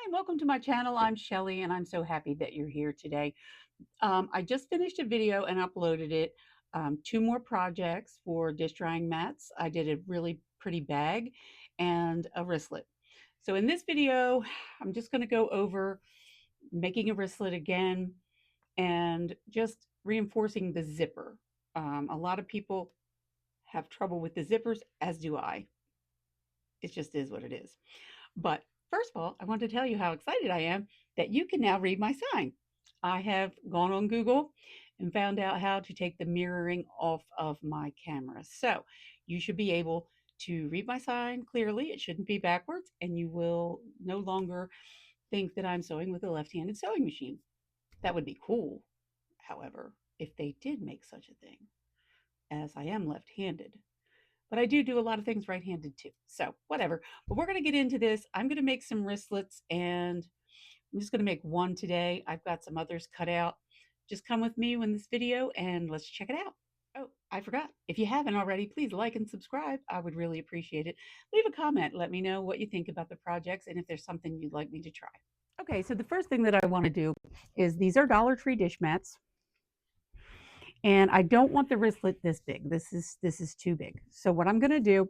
Hi, welcome to my channel. I'm Shelly, and I'm so happy that you're here today. I just finished a video and uploaded it. Two more projects for dish drying mats. I did a really pretty bag and a wristlet. So in this video, I'm just going to go over making a wristlet again and just reinforcing the zipper. A lot of people have trouble with the zippers, as do I. It just is what it is. But first of all, I want to tell you how excited I am that you can now read my sign. I have gone on Google and found out how to take the mirroring off of my camera. So you should be able to read my sign clearly. It shouldn't be backwards, and you will no longer think that I'm sewing with a left handed sewing machine. That would be cool, however, if they did make such a thing, as I am left handed. But I do a lot of things right-handed too. So whatever. But we're going to get into this. I'm going to make some wristlets, and I'm just going to make one today. I've got some others cut out. Just come with me in this video and let's check it out. Oh, I forgot. If you haven't already, please like and subscribe. I would really appreciate it. Leave a comment. Let me know what you think about the projects and if there's something you'd like me to try. Okay, so the first thing that I want to do is these are Dollar Tree dish mats. And I don't want the wristlet this big. This is too big. So what I'm going to do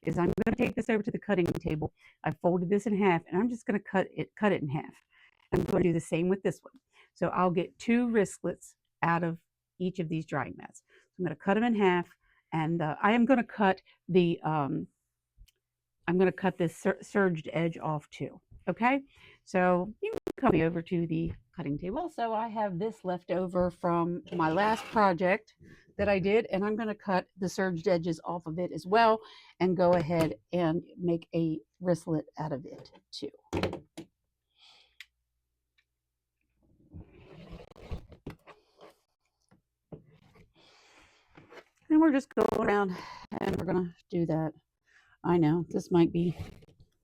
is I'm going to take this over to the cutting table. I folded this in half, and I'm just going to cut it in half. I'm going to do the same with this one. So I'll get two wristlets out of each of these drying mats. So I'm going to cut them in half, and I am going to cut the I'm going to cut this serged edge off too. Okay, so you can come over to the cutting table. Also, I have this left over from my last project that I did, and I'm going to cut the serged edges off of it as well and go ahead and make a wristlet out of it too. And we're just going around and we're going to do that. I know this might be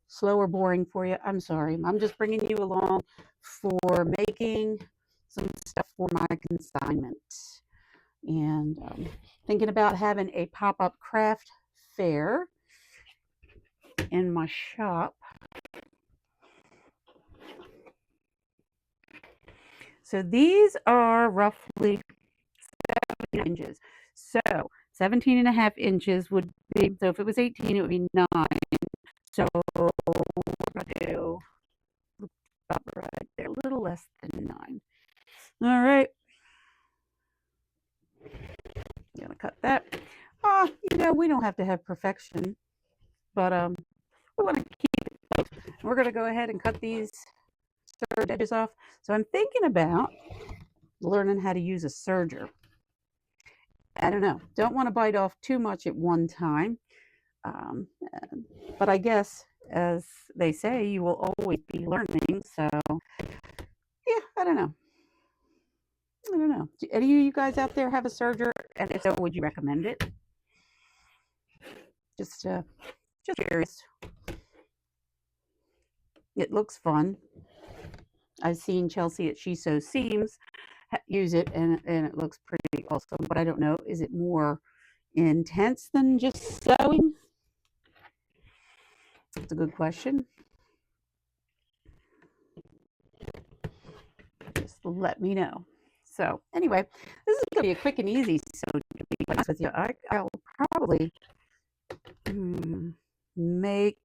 slow or boring for you. I'm sorry. I'm just bringing you along for making some stuff for my consignment. And thinking about having a pop-up craft fair in my shop. So these are roughly 17 inches. So 17 and a half inches would be, so if it was 18, it would be 9. So we're going to do about right there, a little less than 9. All right. I'm gonna cut that. We don't have to have perfection, but we want to keep it close. We're gonna go ahead and cut these serged edges off. So I'm thinking about learning how to use a serger. I don't know. Don't want to bite off too much at one time, um, but I guess, as they say, you will always be learning. So yeah, I don't know. Do any of you guys out there have a serger? And if so, would you recommend it? Just curious. It looks fun. I've seen Chelsea at She Sews Seams use it, and it looks pretty awesome. But I don't know, is it more intense than just sewing? That's a good question. Just let me know. So anyway, this is going to be a quick and easy sew. To be honest with you, I'll probably make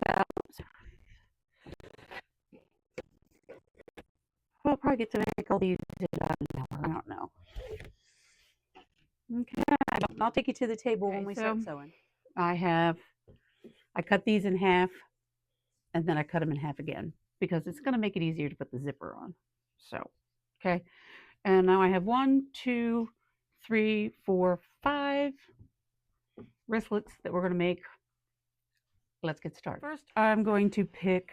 about. I'll probably get to make all these in about an hour. I don't know. Okay, I'll take you to the table when we start sewing. I cut these in half, and then I cut them in half again because it's going to make it easier to put the zipper on. So, okay, and now I have 1, 2, 3, 4, 5 wristlets that we're going to make. Let's get started. First, I'm going to pick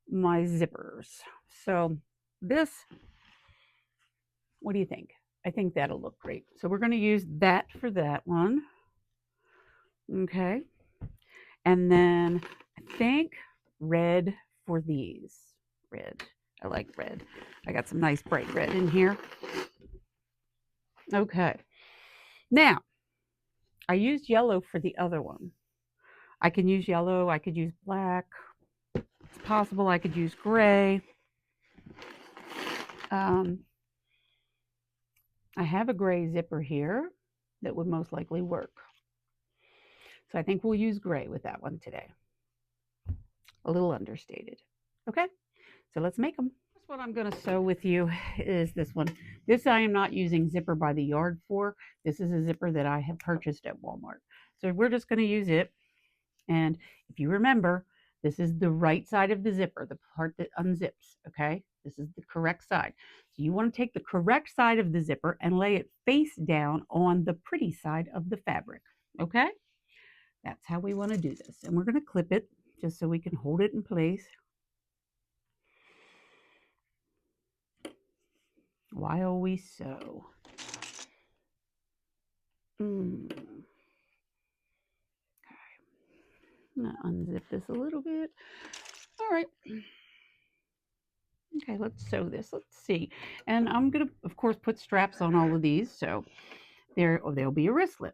my zippers. So this, what do you think? I think that'll look great. So we're going to use that for that one. Okay. And then I think red for these. Red. I like red. I got some nice bright red in here. Okay. Now, I used yellow for the other one. I can use yellow, I could use black. It's possible I could use gray. I have a gray zipper here that would most likely work. So I think we'll use gray with that one today. A little understated. Okay, so let's make them. First one I'm going to sew with you is this one. This I am not using zipper by the yard for. This is a zipper that I have purchased at Walmart. So we're just going to use it. And if you remember, this is the right side of the zipper, the part that unzips, okay? This is the correct side. So you want to take the correct side of the zipper and lay it face down on the pretty side of the fabric, okay? That's how we want to do this. And we're going to clip it just so we can hold it in place while we sew. Okay. I'm going to unzip this a little bit. All right. Okay, let's sew this. Let's see. And I'm going to, of course, put straps on all of these. So there'll be a wristlet.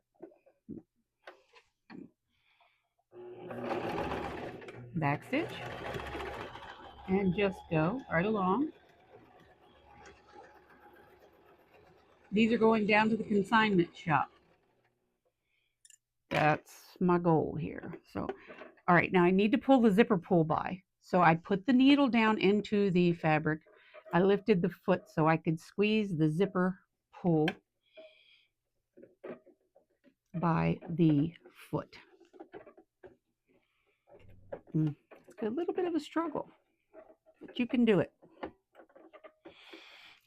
Back stitch. And just go right along. These are going down to the consignment shop. That's my goal here. So, all right, now I need to pull the zipper pull by. So I put the needle down into the fabric. I lifted the foot so I could squeeze the zipper pull by the foot. It's a little bit of a struggle, but you can do it.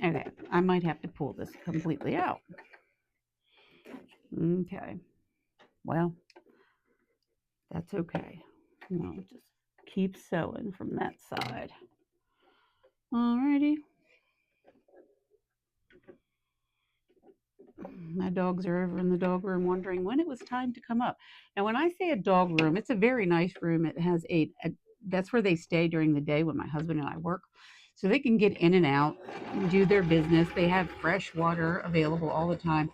Okay, I might have to pull this completely out. Okay, well, that's okay. I'll just keep sewing from that side. Alrighty. My dogs are over in the dog room wondering when it was time to come up. Now, when I say a dog room, it's a very nice room. It has that's where they stay during the day when my husband and I work. So they can get in and out and do their business. They have fresh water available all the time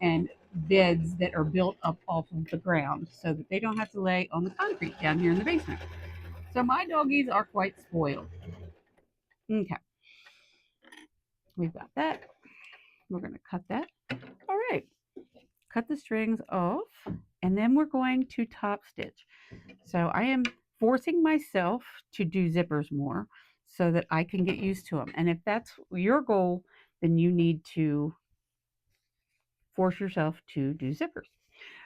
and beds that are built up off of the ground so that they don't have to lay on the concrete down here in the basement. So my doggies are quite spoiled. Okay, we've got that. We're going to cut that. All right, cut the strings off, and then we're going to top stitch. So I am forcing myself to do zippers more so that I can get used to them. And if that's your goal, then you need to force yourself to do zippers.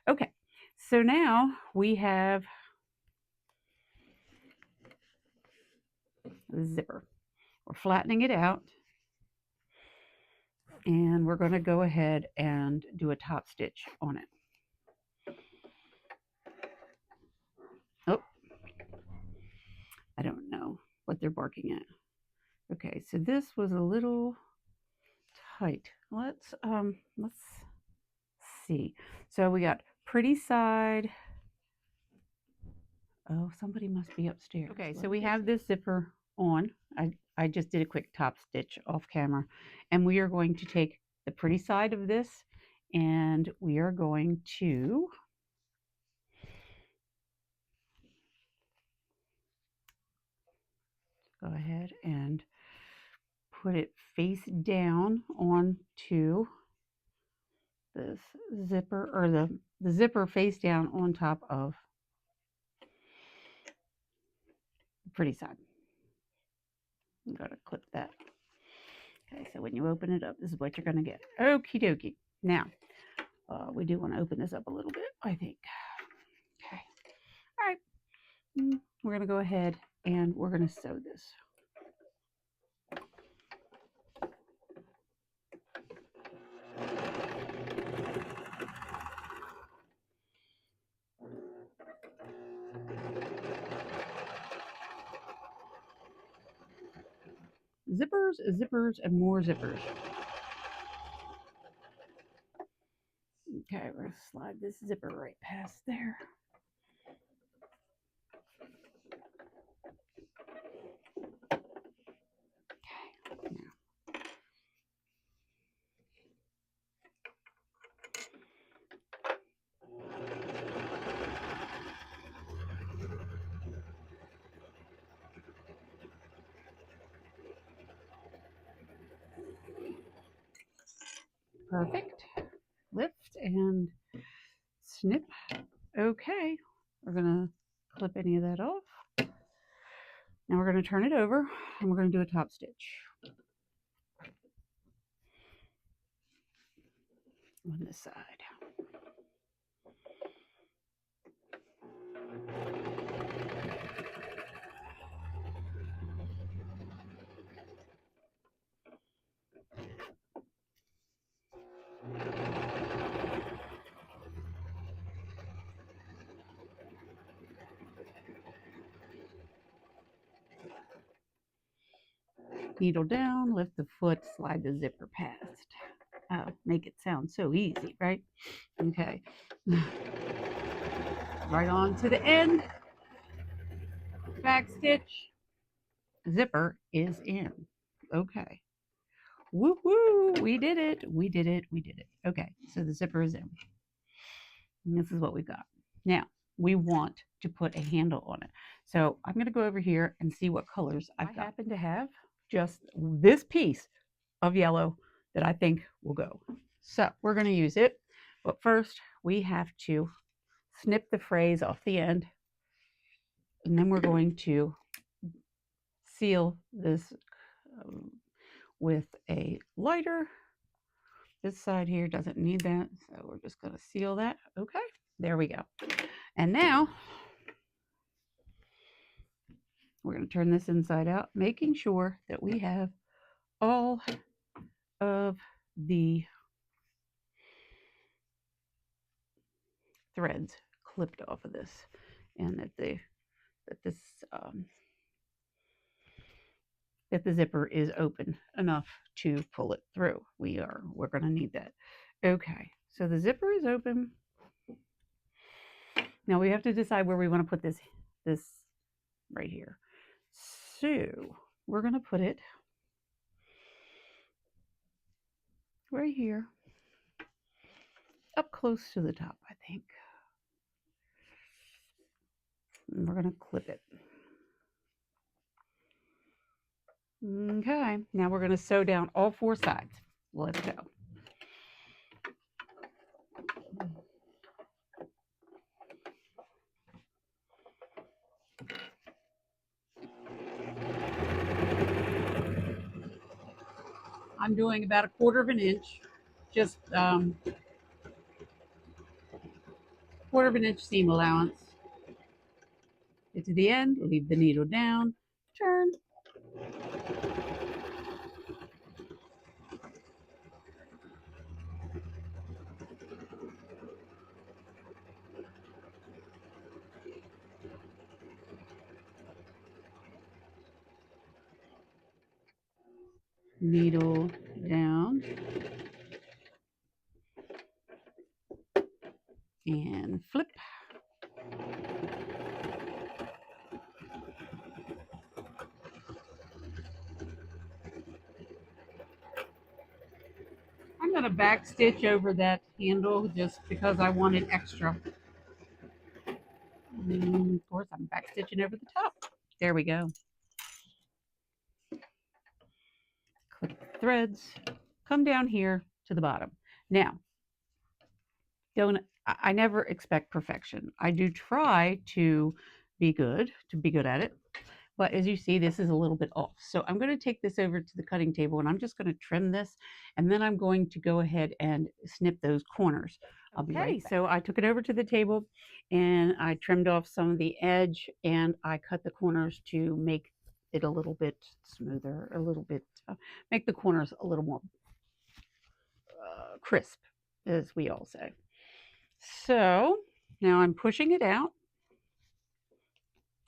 Okay, so now we have the zipper. We're flattening it out, and we're going to go ahead and do a top stitch on it. Oh, I don't know what they're barking at. Okay, so this was a little tight. Let's see. So we got pretty side. Oh, somebody must be upstairs. Okay, so we have this zipper on. I just did a quick top stitch off camera, and we are going to take the pretty side of this, and we are going to go ahead and put it face down onto this zipper, or the zipper face down on top of the pretty side. I'm going to clip that. Okay, so when you open it up, this is what you're going to get. Okie dokie. Now, we do want to open this up a little bit, I think. Okay. All right. We're going to go ahead and we're going to sew this. Zippers, zippers, and more zippers. Okay, we're going to slide this zipper right past there. Okay, now. Perfect. Lift and snip. Okay, we're gonna clip any of that off. Now we're gonna turn it over and we're gonna do a top stitch on this side. Needle down, lift the foot, slide the zipper past. Make it sound so easy, right? Okay. Right on to the end. Back stitch. Zipper is in. Okay. Woo woo. We did it. We did it. We did it. Okay. So the zipper is in. And this is what we've got. Now, we want to put a handle on it. So I'm going to go over here and see what colors I happen to have. Just this piece of yellow that I think will go. So we're going to use it. But first, we have to snip the phrase off the end. And then we're going to seal this with a lighter. This side here doesn't need that, so we're just going to seal that. Okay, there we go. And now we're going to turn this inside out, making sure that we have all of the threads clipped off of this, and that the zipper is open enough to pull it through. We're going to need that. Okay, so the zipper is open. Now we have to decide where we want to put this right here. So we're going to put it right here, up close to the top, I think. And we're going to clip it. Okay, now we're going to sew down all four sides. Let's go. I'm doing about 1/4 of an inch, just 1/4 of an inch seam allowance. Get to the end, leave the needle down, turn. Needle down and flip. I'm going to back stitch over that handle just because I wanted extra. And of course, I'm back stitching over the top. There we go. Clip the threads, come down here to the bottom. Now, I never expect perfection. I do try to be good at it. But as you see, this is a little bit off. So I'm going to take this over to the cutting table and I'm just going to trim this. And then I'm going to go ahead and snip those corners. I'll be right back. So I took it over to the table and I trimmed off some of the edge and I cut the corners to make it a little bit smoother, make the corners a little more crisp, as we all say. So now I'm pushing it out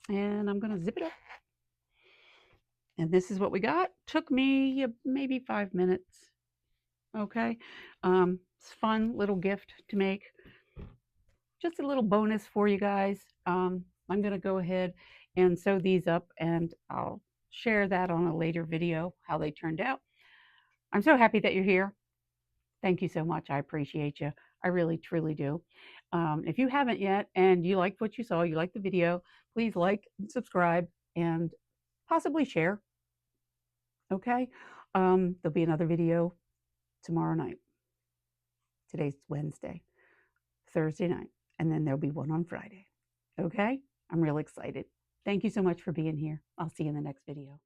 and I'm going to zip it up. And this is what we got. Took me maybe 5 minutes. Okay. It's a fun little gift to make. Just a little bonus for you guys. I'm going to go ahead and sew these up and I'll share that on a later video, how they turned out. I'm so happy that you're here. Thank you so much. I appreciate you. I really, truly do. If you haven't yet and you liked what you saw, you liked the video, please like, subscribe, and possibly share. Okay. There'll be another video tomorrow night. Today's Wednesday, Thursday night, and then there'll be one on Friday. Okay? I'm real excited. Thank you so much for being here. I'll see you in the next video.